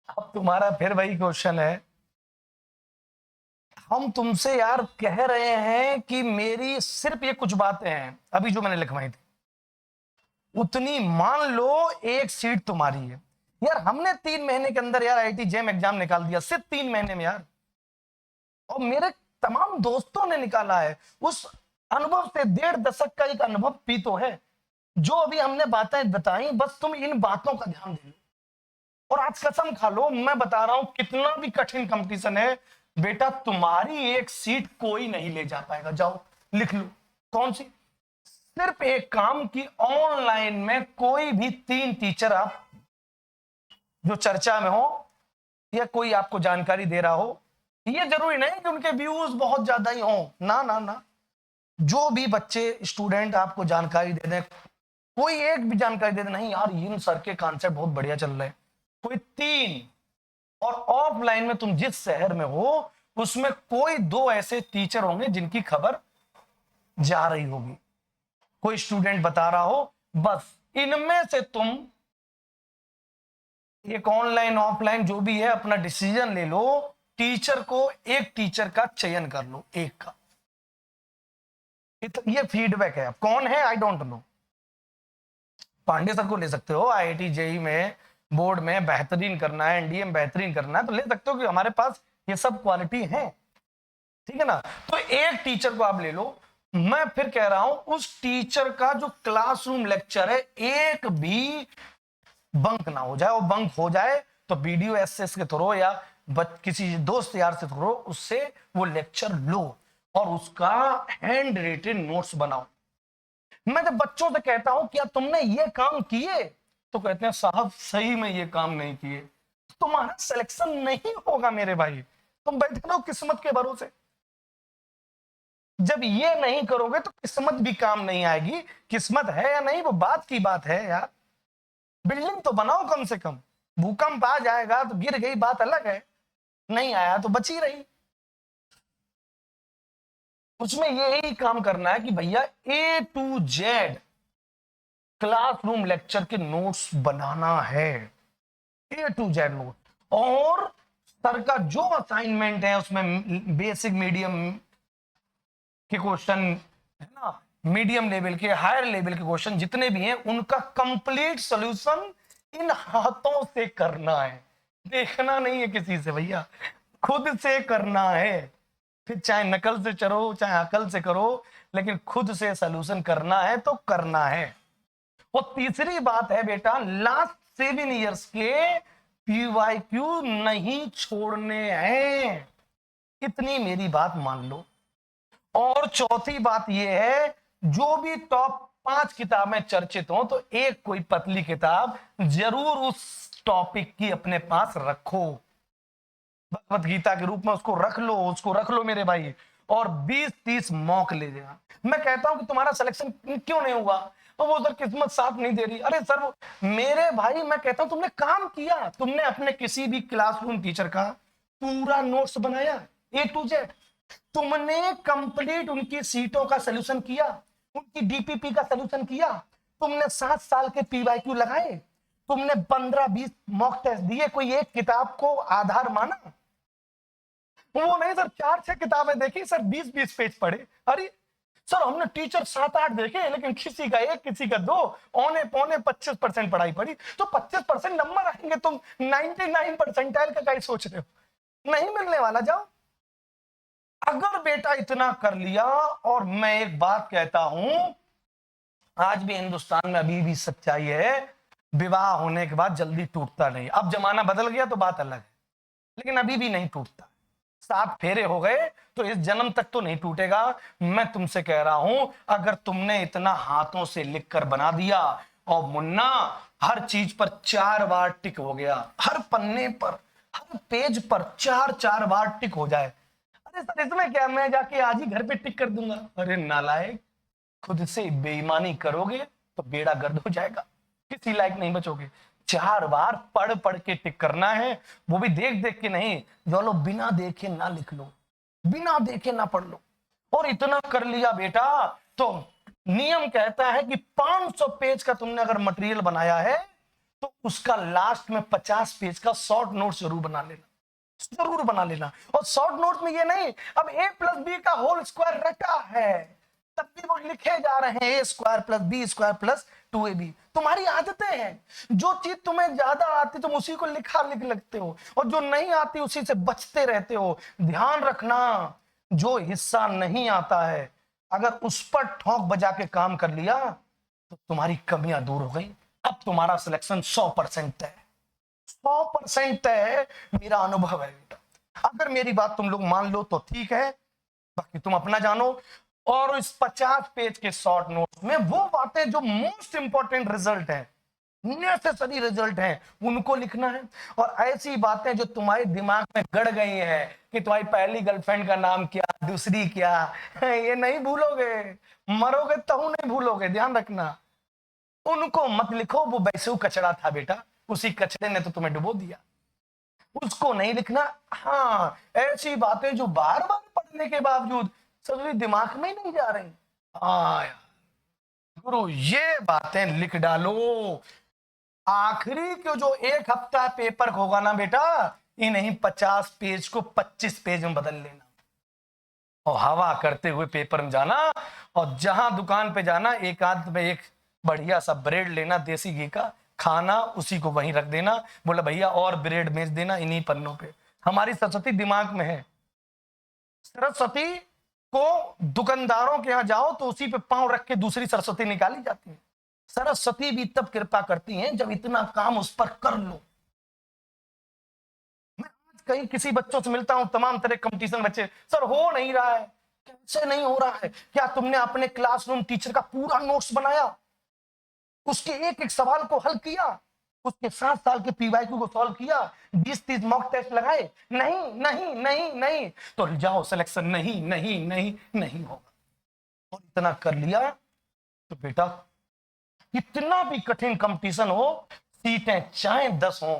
अब तुम्हारा फिर वही क्वेश्चन है, हम तुमसे यार कह रहे हैं कि मेरी सिर्फ ये कुछ बातें हैं अभी जो मैंने लिखवाई थी, उतनी मान लो एक सीट तुम्हारी है। यार हमने 3 महीने के अंदर यार आईआईटी जेम एग्जाम निकाल दिया, सिर्फ 3 महीने में यार। और मेरे तमाम दोस्तों ने निकाला है। उस अनुभव से 1.5 दशक का एक अनुभव भी तो है। जो अभी हमने बातें बताई, बस तुम इन बातों का ध्यान दे लो। और आज कसम खा लो, मैं बता रहा हूं, कितना भी कठिन कंपटीशन है बेटा, तुम्हारी एक सीट कोई नहीं ले जा पाएगा। जाओ लिख लो। कौन सी? सिर्फ एक काम की, ऑनलाइन में कोई भी 3 टीचर आप जो चर्चा में हो या कोई आपको जानकारी दे रहा हो, ये जरूरी नहीं कि उनके व्यूज बहुत ज्यादा ही हो, ना ना ना। जो भी बच्चे स्टूडेंट आपको जानकारी दे दें, कोई एक भी जानकारी दे दे, नहीं यार इन सर के कॉन्सेप्ट बहुत बढ़िया चल रहे हैं, कोई 3। और ऑफलाइन में तुम जिस शहर में हो उसमें कोई 2 ऐसे टीचर होंगे जिनकी खबर जा रही होगी, कोई स्टूडेंट बता रहा हो। बस इनमें से तुम एक ऑनलाइन ऑफलाइन जो भी है अपना डिसीजन ले लो। टीचर को, एक टीचर का चयन कर लो, एक का। ये फीडबैक है। अब कौन है I don't know. Pandey sir को ले सकते हो, आईआईटी जेई में बोर्ड में बेहतरीन करना है, एनडीए में बेहतरीन करना है तो ले सकते हो कि हमारे पास ये सब क्वालिटी है, ठीक है ना। तो एक टीचर को आप ले लो। मैं फिर कह रहा हूं, उस टीचर का जो क्लासरूम लेक्चर है एक भी बंक ना हो जाए, और बंक हो जाए तो वीडियो एसएस के थ्रू या किसी दोस्त यार से थ्रू उससे वो लेक्चर लो और उसका हैंड रिटेन नोट्स बनाओ। मैं जब बच्चों से कहता हूं क्या तुमने ये काम किए, तो कहते हैं साहब सही में ये काम नहीं किए। तुम्हारा सिलेक्शन नहीं होगा मेरे भाई, तुम बैठे रहो किस्मत के भरोसे। जब ये नहीं करोगे तो किस्मत भी काम नहीं आएगी। किस्मत है या नहीं वो बात की बात है यार। बिल्डिंग तो बनाओ कम से कम। भूकंप आ जाएगा तो गिर गई, बात अलग है, नहीं आया तो बची रही। उसमें यही काम करना है कि भैया A to Z classroom lecture के नोट्स बनाना है, A to Z नोट। और सर का जो असाइनमेंट है उसमें बेसिक मीडियम के क्वेश्चन है ना, मीडियम लेवल के, हायर लेवल के क्वेश्चन जितने भी हैं उनका कंप्लीट सॉल्यूशन इन हाथों से करना है। देखना नहीं है किसी से भैया, खुद से करना है। फिर चाहे नकल से चलो चाहे अकल से करो, लेकिन खुद से सॉल्यूशन करना है तो करना है। और तीसरी बात है बेटा, लास्ट 7 इयर्स के पीवाईक्यू नहीं छोड़ने हैं, इतनी मेरी बात मान लो। और चौथी बात यह है, जो भी टॉप 5 किताबें चर्चित हो तो एक कोई पतली किताब जरूर उस टॉपिक की अपने पास रखो, भगवत गीता के रूप में उसको रख लो मेरे भाई। और 20-30 मॉक ले लेना। मैं कहता हूं कि तुम्हारा सिलेक्शन क्यों नहीं हुआ, तो वो सर किस्मत साथ नहीं दे रही। अरे सर मेरे भाई मैं कहता हूं तुमने काम किया, तुमने अपने किसी भी क्लासरूम टीचर का पूरा नोट्स बनाया A to Z, तुमने कंप्लीट उनकी सीटों का सोल्यूशन किया, उनकी डीपीपी का सोल्यूशन किया, तुमने 7 साल के पीवाईक्यू लगाए, तुमने 15-20 मॉक टेस्ट दिए, कोई एक किताब को आधार माना। वो नहीं सर 4-6 किताबें देखी सर, 20-20 पेज पढ़े। अरे सर हमने टीचर 7-8 देखे लेकिन किसी का 1 किसी का 2, औने पौने 25% पढ़ाई पड़ी। तो 25% नंबर आएंगे, तुम 99 परसेंटाइल का क्या सोच रहे हो, नहीं मिलने वाला। जाओ अगर बेटा इतना कर लिया। और मैं एक बात कहता हूं, आज भी हिंदुस्तान में अभी भी सच्चाई है, विवाह होने के बाद जल्दी टूटता नहीं। अब जमाना बदल गया तो बात अलग है, लेकिन अभी भी नहीं टूटता। 7 फेरे हो गए तो इस जन्म तक तो नहीं टूटेगा। मैं तुमसे कह रहा हूं, अगर तुमने इतना हाथों से लिखकर बना दिया, और मुन्ना हर चीज पर 4 बार टिक हो गया, हर पन्ने पर हर पेज पर 4-4 बार टिक हो जाए। अरे सर इसमें क्या, मैं जाके आज ही घर पे टिक कर दूंगा। अरे नालायक, खुद से बेईमानी करोगे तो बेड़ा गर्द हो जाएगा, किसी लायक नहीं बचोगे। 4 बार पढ़ पढ़ के टिक करना है, वो भी देख देख के नहीं। जो लो बिना देखे ना लिख लो, बिना देखे ना पढ़ लो। और इतना कर लिया बेटा तो नियम कहता है कि 500 पेज का तुमने अगर मटेरियल बनाया है तो उसका लास्ट में 50 पेज का शॉर्ट नोट जरूर बना लेना, जरूर बना लेना। और शॉर्ट नोट में ये नहीं अब a प्लस बी का होल स्क्वायर रटा है तब भी वो लिखे जा रहे हैं a square plus b square plus 2ab। तुम्हारी आदतें हैं, जो चीज तुम्हें ज्यादा आती तुम उसी को लिख लगते हो, और जो नहीं आती उसी से बचते रहते हो। ध्यान रखना, जो हिस्सा नहीं आता है अगर उस पर ठोंक बजा के काम कर लिया तो तुम्हारी कमियां दूर हो गई। अब तुम्हारा सिलेक्शन 100% है, 100% है, मेरा अनुभव है बेटा। अगर मेरी बात तुम लोग मान लो तो ठीक है, बाकी तुम अपना जानो। और इस 50 पेज के शॉर्ट नोट में वो बातें जो मोस्ट इंपॉर्टेंट रिजल्ट है, नेसेसरी रिजल्ट है, उनको लिखना है। और ऐसी बातें जो तुम्हारे दिमाग में गड़ गई हैं कि तुम्हारी पहली गर्लफ्रेंड का नाम क्या, दूसरी क्या, ये नहीं भूलोगे, मरोगे तो नहीं भूलोगे, ध्यान रखना। उनको मत लिखो, वो वैसे कचरा था बेटा, उसी कचरे ने तो तुम्हें डुबो दिया, उसको नहीं लिखना। हाँ, ऐसी बातें जो बार बार पढ़ने के बावजूद सभी दिमाग में ही नहीं जा रही, हाँ यार गुरु ये बातें लिख डालो। आखिरी के जो एक हफ्ता पेपर होगा ना बेटा, इन्हीं 50 पेज को 25 पेज में बदल लेना और हवा करते हुए पेपर में जाना। और जहां दुकान पे जाना, एक आध में एक बढ़िया सा ब्रेड लेना देसी घी का, खाना उसी को वहीं रख देना, बोला भैया और ब्रेड बेच देना इन्हीं पन्नों पे। हमारी सरस्वती दिमाग में है, सरस्वती को दुकानदारों के यहां जाओ तो उसी पे पांव रख के दूसरी सरस्वती निकाली जाती है। सरस्वती भी तब कृपा करती हैं जब इतना काम उस पर कर लो। मैं आज कहीं किसी बच्चों से मिलता हूं, तमाम तरह कंपटीशन बच्चे, सर हो नहीं रहा है, कैसे नहीं हो रहा है? क्या तुमने अपने क्लासरूम टीचर का पूरा नोट्स बनाया, उसके एक एक सवाल को हल किया, उसके 7 साल के पीवाईक्यू को सॉल्व किया, 20-30 मॉक टेस्ट लगाए? नहीं नहीं नहीं नहीं, तो जाओ सिलेक्शन नहीं नहीं नहीं नहीं होगा। और इतना कर लिया तो बेटा कितना भी कठिन कंपटीशन हो, सीटें चाहे 10 हो,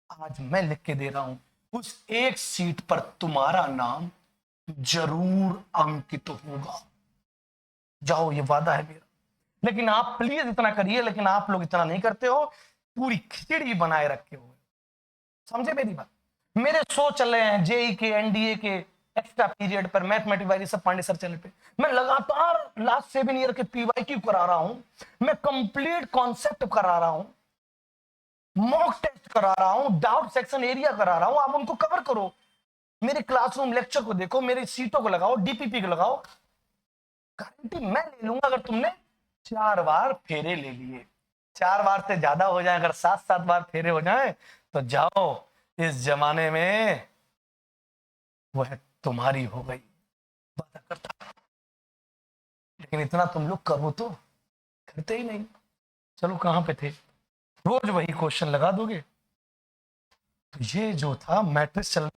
आज मैं लिख के दे रहा हूं उस एक सीट पर तुम्हारा नाम जरूर अंकित होगा। जाओ, ये वादा है मेरा। लेकिन आप प्लीज इतना करिए, लेकिन आप लोग इतना नहीं करते हो, पूरी खिचड़ी बनाए रखे हो। समझे मेरी बात? मेरे शो चल रहे हैं जेई के, एनडीए के, एक्स्ट्रा पीरियड पर, मैथमेटिक्स वाली सब पांडे सर चैनल पे। मैं लगातार लास्ट 7 ईयर के पीवाईक्यू करा रहा हूं, मैं कंप्लीट कॉन्सेप्ट करा रहा हूं, मॉक टेस्ट करा रहा हूं, डाउट सेक्शन एरिया करा रहा हूं। आप उनको कवर करो, मेरे क्लासरूम लेक्चर को देखो, मेरी सीटों को लगाओ, डीपीपी को लगाओ, गारंटी मैं ले लूंगा। अगर तुमने 4 बार फेरे ले लिए, 4 बार से ज्यादा हो जाए, अगर 7-7 बार फेरे हो जाए तो जाओ, इस जमाने में वह तुम्हारी हो गई, वादा करता। लेकिन इतना तुम लोग करो तो, करते ही नहीं। चलो कहां पे थे, रोज वही क्वेश्चन लगा दोगे। तो ये जो था मैट्रिक्स चल